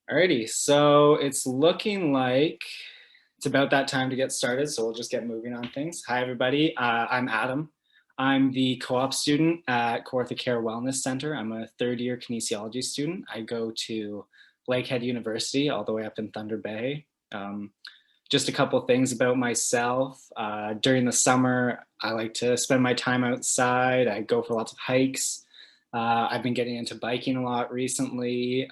Alrighty, so it's looking like it's about that time to get started, so we'll just get moving on things. Hi, everybody. I'm Adam. I'm the co-op student at Kawartha Care Wellness Center. I'm a third-year kinesiology student. I go to Lakehead University, all the way up in Thunder Bay. Just a couple things about myself. During the summer, I like to spend my time outside. I go for lots of hikes. I've been getting into biking a lot recently.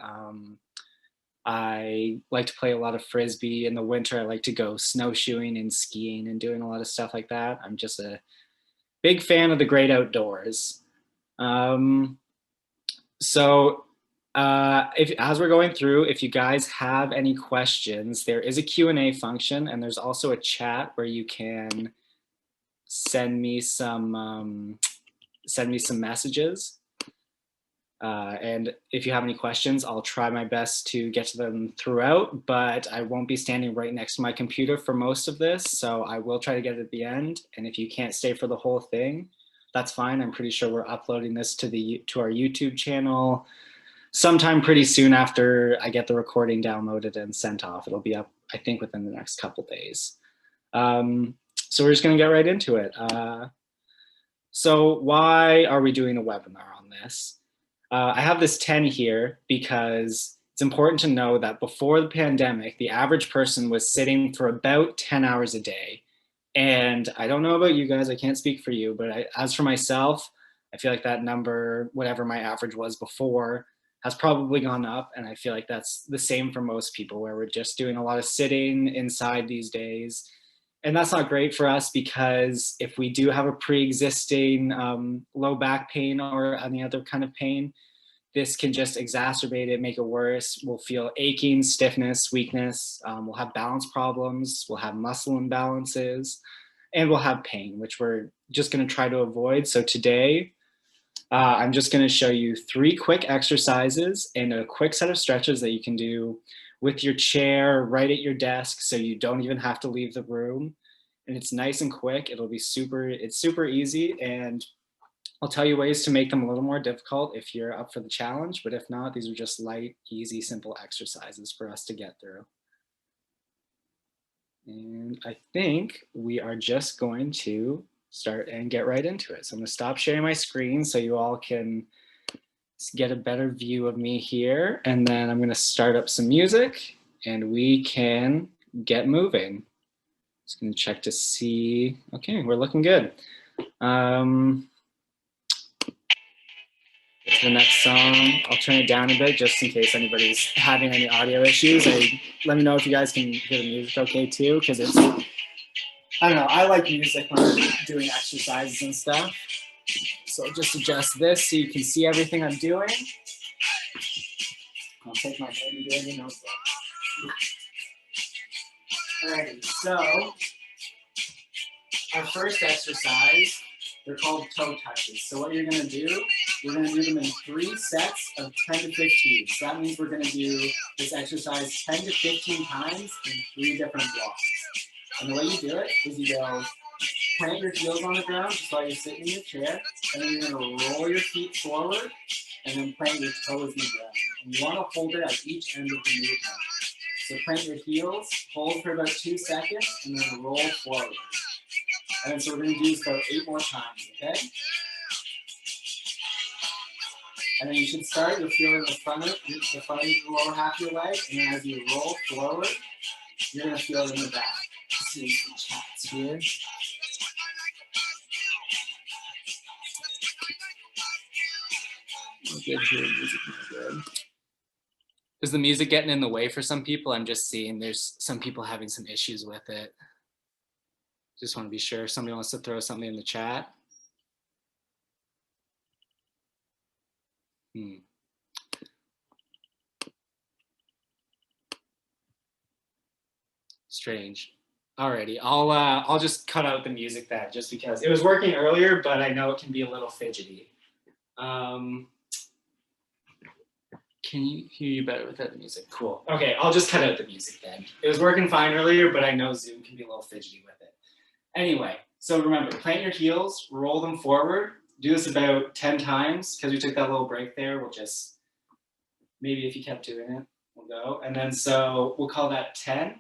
I like to play a lot of frisbee. In the winter, I like to go snowshoeing and skiing and doing a lot of stuff like that. I'm just a big fan of the great outdoors. Um, if as we're going through, if you guys have any questions, there is a Q&A function, and there's also a chat where you can send me some messages. And if you have any questions, I'll try my best to get to them throughout, but I won't be standing right next to my computer for most of this, so I will try to get it at the end. And if you can't stay for the whole thing, that's fine. I'm pretty sure we're uploading this to our YouTube channel sometime pretty soon after I get the recording downloaded and sent off. It'll be up, I think, within the next couple days. So we're just gonna get right into it. So why are we doing a webinar on this? I have this 10 here because it's important to know that before the pandemic, the average person was sitting for about 10 hours a day. And I don't know about you guys, I can't speak for you, but as for myself, I feel like that number, whatever my average was before, has probably gone up. And I feel like that's the same for most people, where we're just doing a lot of sitting inside these days. And that's not great for us, because if we do have a pre-existing low back pain or any other kind of pain, this can just exacerbate it, make it worse. We'll feel aching, stiffness, weakness. We'll have balance problems. We'll have muscle imbalances, and we'll have pain, which we're just going to try to avoid. So today, I'm just going to show you 3 quick exercises and a quick set of stretches that you can do with your chair right at your desk, so you don't even have to leave the room. And it's nice and quick. It's super easy, and I'll tell you ways to make them a little more difficult if you're up for the challenge, but if not, these are just light, easy, simple exercises for us to get through. And I think we are just going to start and get right into it. So I'm going to stop sharing my screen so you all can get a better view of me here. And then I'm going to start up some music and we can get moving. Just going to check to see. Okay, we're looking good. Get to the next song. I'll turn it down a bit just in case anybody's having any audio issues. Let me know if you guys can hear the music okay too, because it's, I don't know, I like music when I'm doing exercises and stuff. So just adjust this so you can see everything I'm doing. I'll take my head and do any notebook. Alrighty, so our first exercise, they're called toe touches. So what you're gonna do, we're gonna do them in 3 sets of 10 to 15. So that means we're gonna do this exercise 10 to 15 times in 3 different blocks. And the way you do it is you go plant your heels on the ground just while you're sitting in your chair, and then you're gonna roll your feet forward and then plant your toes in the ground. And you wanna hold it at each end of the movement. So plant your heels, hold for about 2 seconds, and then roll forward. And then so we're going to do this about 8 more times, okay? And then you should start, you'll feel it in the front of the lower half of your leg, and then as you roll forward, you're going to feel it in the back. See some chats here. Good here, music is good. Is the music getting in the way for some people? I'm just seeing there's some people having some issues with it. Just want to be sure if somebody wants to throw something in the chat. Strange. Alrighty, I'll just cut out the music then, just because it was working earlier, but I know it can be a little fidgety. Can you hear you better without the music? Cool. Okay, I'll just cut out the music then. It was working fine earlier, but I know Zoom can be a little fidgety with it. Anyway, so remember, plant your heels, roll them forward. Do this about 10 times, because we took that little break there. We'll just, maybe if you kept doing it, We'll go, and then so we'll call that 10. And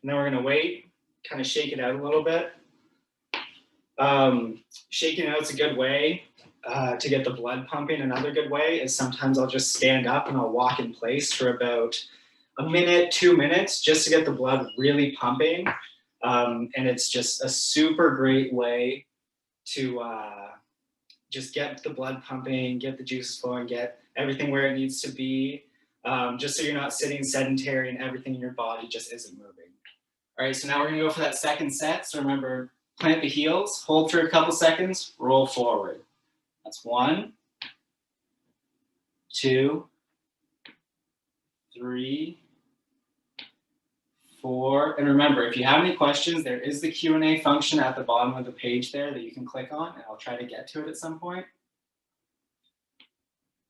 then we're gonna wait, kind of shake it out a little bit. Shaking out is a good way to get the blood pumping. Another good way is sometimes I'll just stand up and I'll walk in place for about a minute, 2 minutes, just to get the blood really pumping. And it's just a super great way to just get the blood pumping, get the juices flowing, get everything where it needs to be, just so you're not sitting sedentary and everything in your body just isn't moving. All right, so now we're gonna go for that second set. So remember, plant the heels, hold for a couple seconds, roll forward. That's 1, 2, 3, 4. And remember, if you have any questions, there is the Q&A function at the bottom of the page there that you can click on, and I'll try to get to it at some point.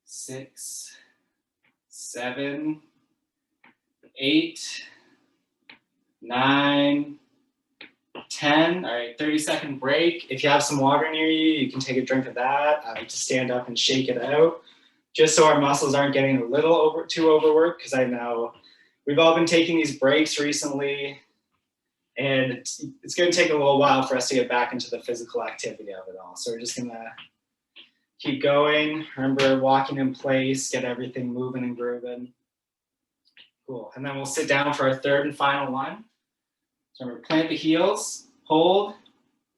6, 7, 8, 9, 10. All right, 30-second break. If you have some water near you, you can take a drink of that. I like to stand up and shake it out, just so our muscles aren't getting a little too overworked, because I know we've all been taking these breaks recently, and it's going to take a little while for us to get back into the physical activity of it all. So we're just going to keep going. Remember, walking in place, get everything moving and grooving. Cool. And then we'll sit down for our third and final one. So remember, plant the heels, hold,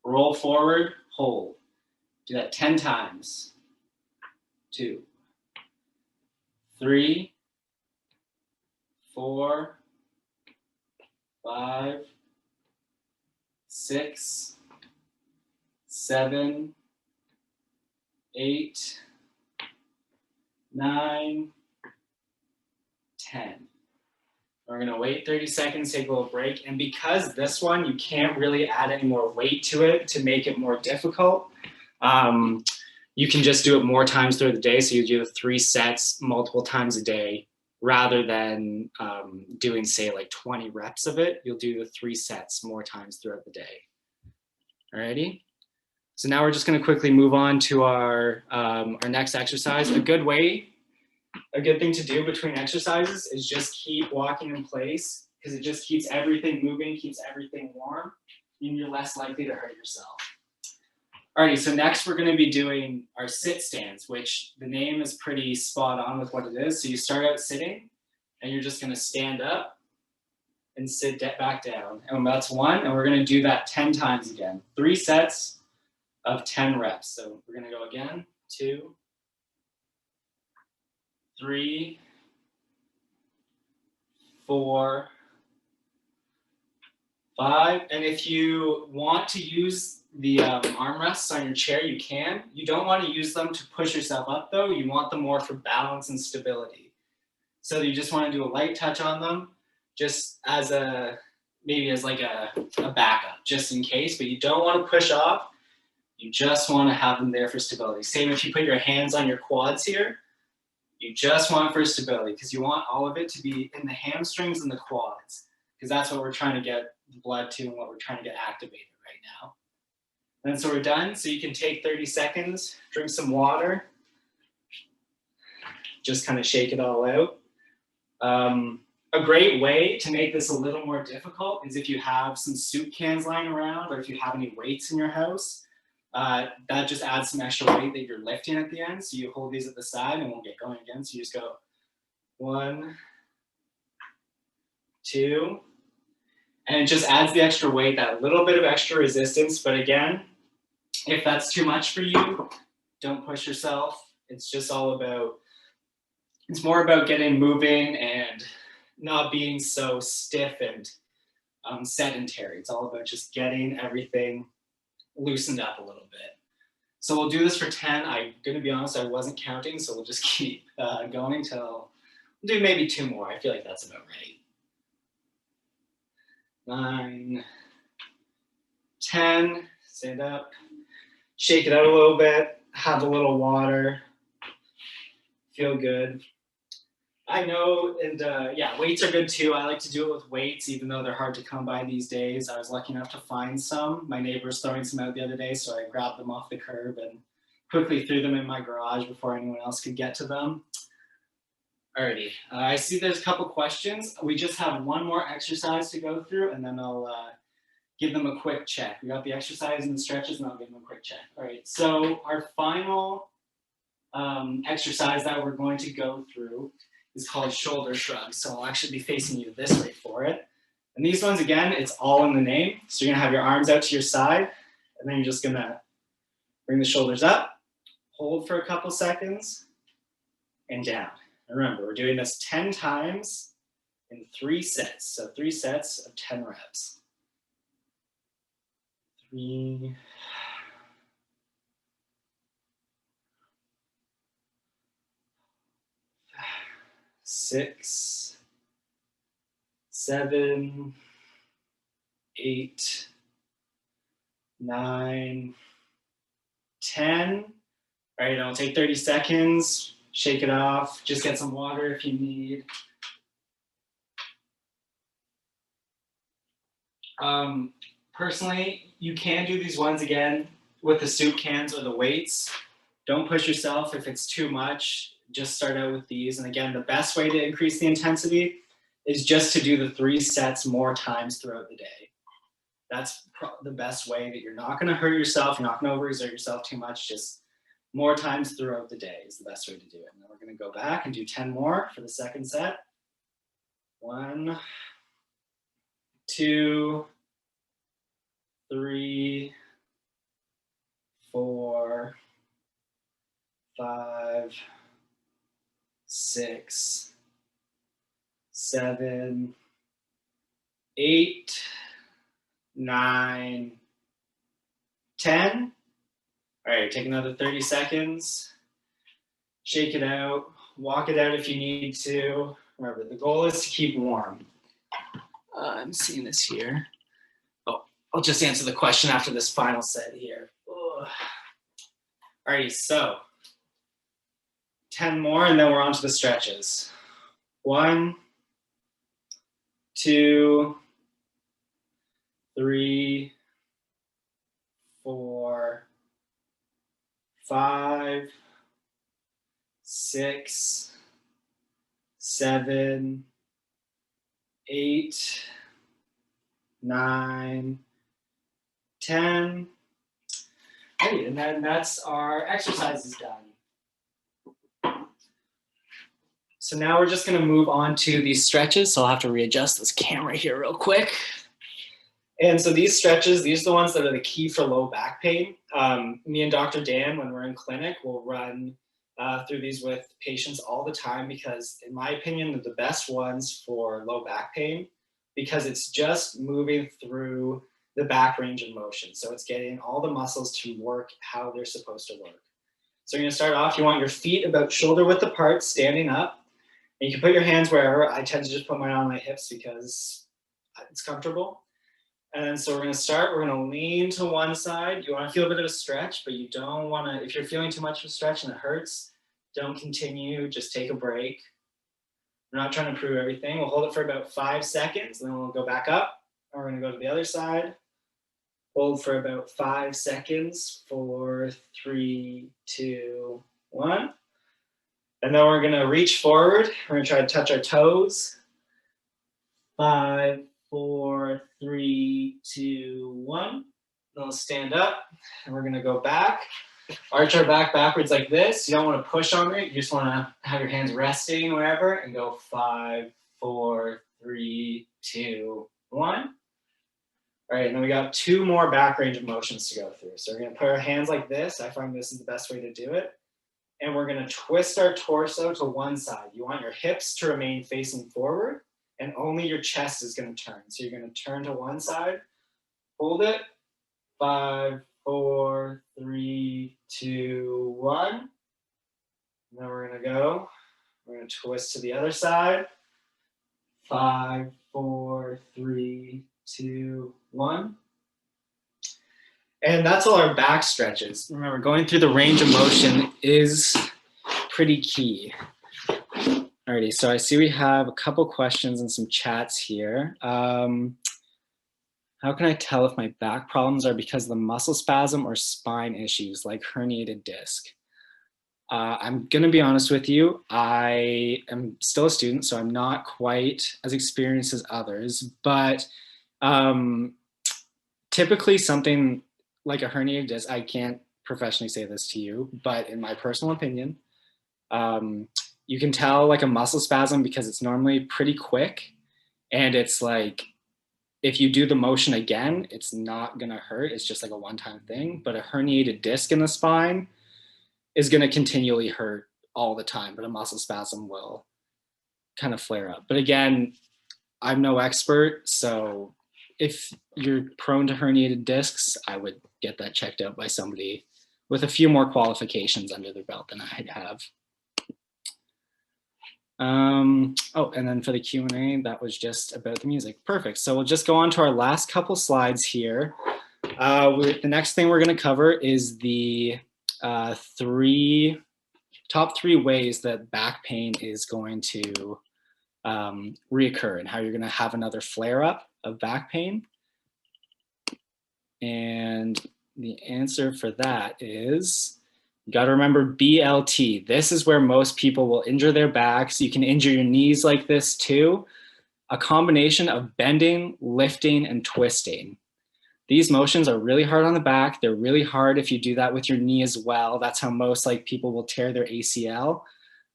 roll forward, hold. Do that 10 times. 2, 3, 4, 5, 6, 7, 8, 9, 10. We're gonna wait 30 seconds, take a little break. And because this one, you can't really add any more weight to it to make it more difficult, you can just do it more times throughout the day. So you do the 3 sets multiple times a day, rather than doing, say, like 20 reps of it. You'll do the 3 sets more times throughout the day. Alrighty? So now we're just gonna quickly move on to our next exercise. A good thing to do between exercises is just keep walking in place, because it just keeps everything moving, keeps everything warm, and you're less likely to hurt yourself. Alrighty, so next we're going to be doing our sit stands, which the name is pretty spot on with what it is. So you start out sitting, and you're just going to stand up and sit back down. And that's 1, and we're going to do that 10 times again. 3 sets of 10 reps. So we're going to go again, 2, 3, 4, 5. And if you want to use the armrests on your chair, you can. You don't want to use them to push yourself up, though. You want them more for balance and stability. So you just want to do a light touch on them, just as maybe as like a backup, just in case. But you don't want to push off. You just want to have them there for stability. Same if you put your hands on your quads here. You just want it for stability, because you want all of it to be in the hamstrings and the quads, because that's what we're trying to get blood to and what we're trying to get activated right now. And so we're done. So you can take 30 seconds, drink some water, just kind of shake it all out. A great way to make this a little more difficult is if you have some soup cans lying around, or if you have any weights in your house. That just adds some extra weight that you're lifting at the end. So you hold these at the side, and we'll get going again. So you just go 1, 2, and it just adds the extra weight, that little bit of extra resistance. But again, if that's too much for you, don't push yourself. It's just all about, it's more about getting moving and not being so stiff and sedentary. It's all about just getting everything loosened up a little bit. So we'll do this for 10. I'm going to be honest, I wasn't counting, so we'll just keep going till, we'll do maybe 2 more. I feel like that's about right. 9, 10, stand up, shake it out a little bit, have a little water, feel good. I know, and yeah, weights are good too. I like to do it with weights, even though they're hard to come by these days. I was lucky enough to find some. My neighbor was throwing some out the other day, so I grabbed them off the curb and quickly threw them in my garage before anyone else could get to them. Alrighty, I see there's a couple questions. We just have one more exercise to go through, and then I'll give them a quick check. We got the exercise and the stretches, and I'll give them a quick check. All right, so our final exercise that we're going to go through is called shoulder shrugs. So I'll actually be facing you this way for it. And these ones, again, it's all in the name. So you're gonna have your arms out to your side, and then you're just gonna bring the shoulders up, hold for a couple seconds, and down. And remember, we're doing this 10 times in 3 sets. So 3 sets of 10 reps. 3, 6, 7, 8, 9, 10. All right, it'll take 30 seconds. Shake it off. Just get some water if you need. Personally, you can do these ones again with the soup cans or the weights. Don't push yourself if it's too much. Just start out with these. And again, the best way to increase the intensity is just to do the 3 sets more times throughout the day. That's the best way that you're not going to hurt yourself. You're not going to overexert yourself too much. Just more times throughout the day is the best way to do it. And then we're going to go back and do 10 more for the second set. 1, 2, 3, 4, 5, 6, 7, 8, 9, 10. All right, take another 30 seconds. Shake it out. Walk it out if you need to. Remember, the goal is to keep warm. I'm seeing this here. Oh, I'll just answer the question after this final set here. Ugh. All right, so 10 more, and then we're on to the stretches. 1, 2, 3, 4, 5, 6, 7, 8, 9, 10. Right, and then that's our exercises done. So now we're just going to move on to these stretches. So I'll have to readjust this camera here real quick. And so these stretches, these are the ones that are the key for low back pain. Me and Dr. Dan, when we're in clinic, will run through these with patients all the time because, in my opinion, they're the best ones for low back pain because it's just moving through the back range of motion. So it's getting all the muscles to work how they're supposed to work. So you're going to start off, you want your feet about shoulder width apart, standing up. And you can put your hands wherever. I tend to just put mine on my hips because it's comfortable. And then so we're going to start, we're going to lean to one side. You want to feel a bit of a stretch, but you don't want to, if you're feeling too much of a stretch and it hurts, don't continue, just take a break. We're not trying to prove everything. We'll hold it for about 5 seconds, and then we'll go back up. And we're going to go to the other side. Hold for about 5 seconds. 4, 3, 2, 1. And then we're going to reach forward. We're going to try to touch our toes. 5, 4, 3, 2, 1. Then we'll stand up, and we're going to go back. Arch our back backwards like this. You don't want to push on it. You just want to have your hands resting wherever and go 5, 4, 3, 2, 1. All right, and then we got 2 more back range of motions to go through. So we're going to put our hands like this. I find this is the best way to do it. And we're going to twist our torso to one side. You want your hips to remain facing forward, and only your chest is going to turn. So you're going to turn to one side, hold it, 5, 4, 3, 2, 1. And then we're going to go. We're going to twist to the other side. 5, 4, 3, 2, 1. And that's all our back stretches. Remember, going through the range of motion is pretty key. Alrighty, so I see we have a couple questions and some chats here. How can I tell if my back problems are because of the muscle spasm or spine issues like herniated disc? I'm going to be honest with you. I am still a student, so I'm not quite as experienced as others, but um, typically something like a herniated disc, I can't professionally say this to you, but in my personal opinion, um, you can tell like a muscle spasm because it's normally pretty quick, and it's like if you do the motion again, it's not gonna hurt. It's just like a one-time thing. But a herniated disc in the spine is gonna continually hurt all the time, but a muscle spasm will kind of flare up. But again, I'm no expert, so if you're prone to herniated discs, I would get that checked out by somebody with a few more qualifications under their belt than I'd have. Oh, and then for the Q&A, that was just about the music. Perfect. So we'll just go on to our last couple slides here. The next thing we're going to cover is the top three ways that back pain is going to reoccur and how you're going to have another flare up of back pain. And the answer for that is, you got to remember BLT. This is where most people will injure their backs. You can injure your knees like this too. A combination of bending, lifting, and twisting. These motions are really hard on the back. They're really hard if you do that with your knee as well. That's how most people will tear their ACL.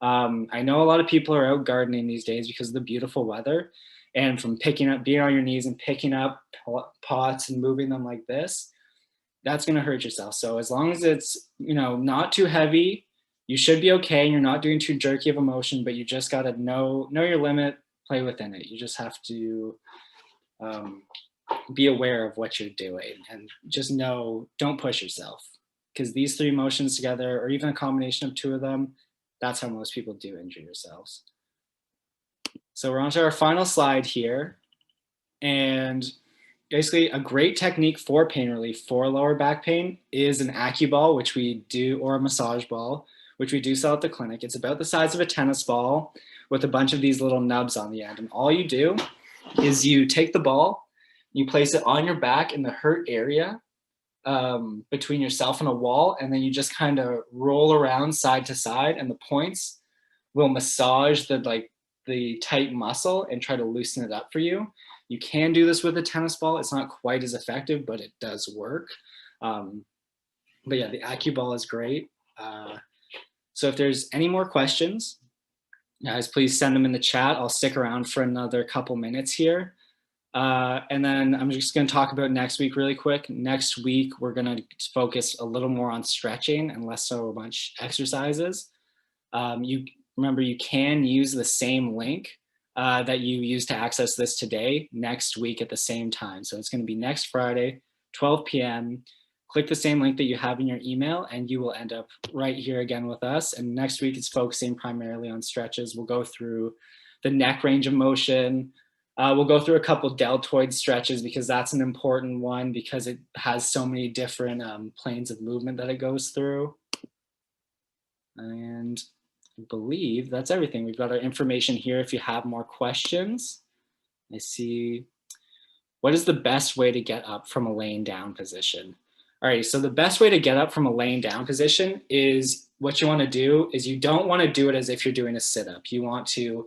I know a lot of people are out gardening these days because of the beautiful weather. And from being on your knees and picking up pots and moving them like this, that's going to hurt yourself. So as long as it's, not too heavy, you should be okay. And you're not doing too jerky of a motion, but you just got to know your limit, play within it. You just have to be aware of what you're doing and just don't push yourself, because these three motions together, or even a combination of two of them, that's how most people do injure yourselves. So we're on to our final slide here. And basically a great technique for pain relief for lower back pain is an AccuBall, which we do, or a massage ball, which we do sell at the clinic. It's about the size of a tennis ball with a bunch of these little nubs on the end. And all you do is you take the ball, you place it on your back in the hurt area between yourself and a wall, and then you just kind of roll around side to side, and the points will massage the tight muscle and try to loosen it up for you. You can do this with a tennis ball. It's not quite as effective, but it does work. But yeah, the AccuBall is great. So if there's any more questions, guys, please send them in the chat. I'll stick around for another couple minutes here. And then I'm just going to talk about next week really quick. Next week, we're going to focus a little more on stretching and less so much exercises. Remember, you can use the same link that you used to access this today next week at the same time. So it's going to be next Friday, 12 p.m. Click the same link that you have in your email and you will end up right here again with us. And next week it's focusing primarily on stretches. We'll go through the neck range of motion. We'll go through a couple deltoid stretches because that's an important one because it has so many different planes of movement that it goes through. And I believe that's everything. We've got our information here if you have more questions. I see. What is the best way to get up from a laying down position? All right, so the best way to get up from a laying down position is, what you want to do is, you don't want to do it as if you're doing a sit-up. You want to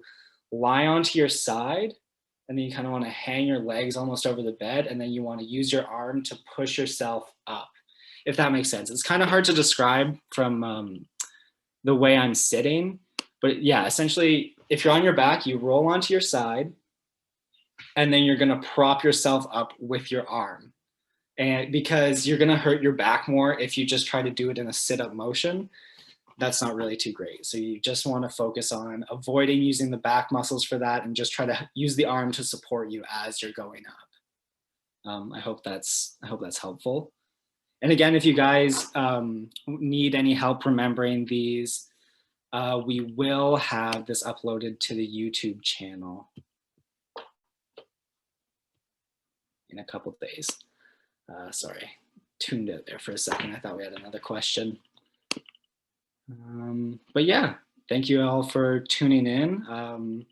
lie onto your side, and then you kind of want to hang your legs almost over the bed, and then you want to use your arm to push yourself up, if that makes sense. It's kind of hard to describe from the way I'm sitting, but yeah, essentially, if you're on your back, you roll onto your side, and then you're going to prop yourself up with your arm. And because you're going to hurt your back more if you just try to do it in a sit-up motion, that's not really too great. So you just want to focus on avoiding using the back muscles for that and just try to use the arm to support you as you're going up. I hope that's helpful. And again, if you guys need any help remembering these, we will have this uploaded to the YouTube channel in a couple of days. Sorry, tuned out there for a second. I thought we had another question. But yeah, thank you all for tuning in.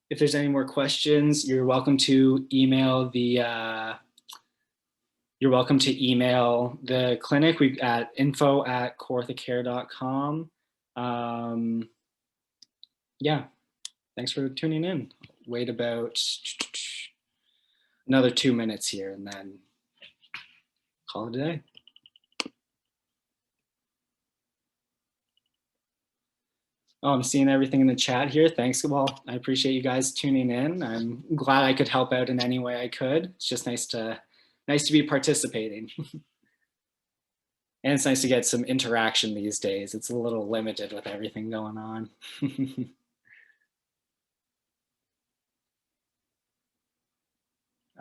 If there's any more questions, you're welcome to email the clinic at info@corthacare.com. Yeah, thanks for tuning in. Wait about another 2 minutes here and then call it a day. Oh, I'm seeing everything in the chat here. Thanks. Well, I appreciate you guys tuning in. I'm glad I could help out in any way I could. It's just nice to be participating. And it's nice to get some interaction these days. It's a little limited with everything going on.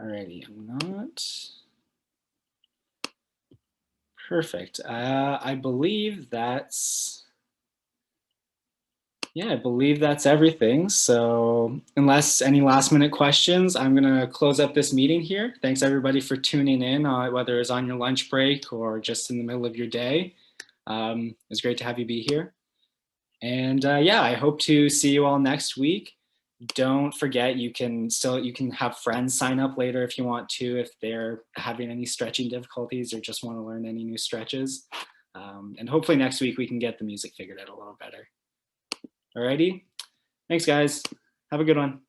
Alrighty, I'm not. Perfect. I believe that's everything. So unless any last minute questions, I'm gonna close up this meeting here. Thanks everybody for tuning in, whether it's on your lunch break or just in the middle of your day. It's great to have you be here. And yeah, I hope to see you all next week. Don't forget, you can have friends sign up later if you want to, if they're having any stretching difficulties or just want to learn any new stretches. And hopefully next week we can get the music figured out a little better. Alrighty, thanks guys. Have a good one.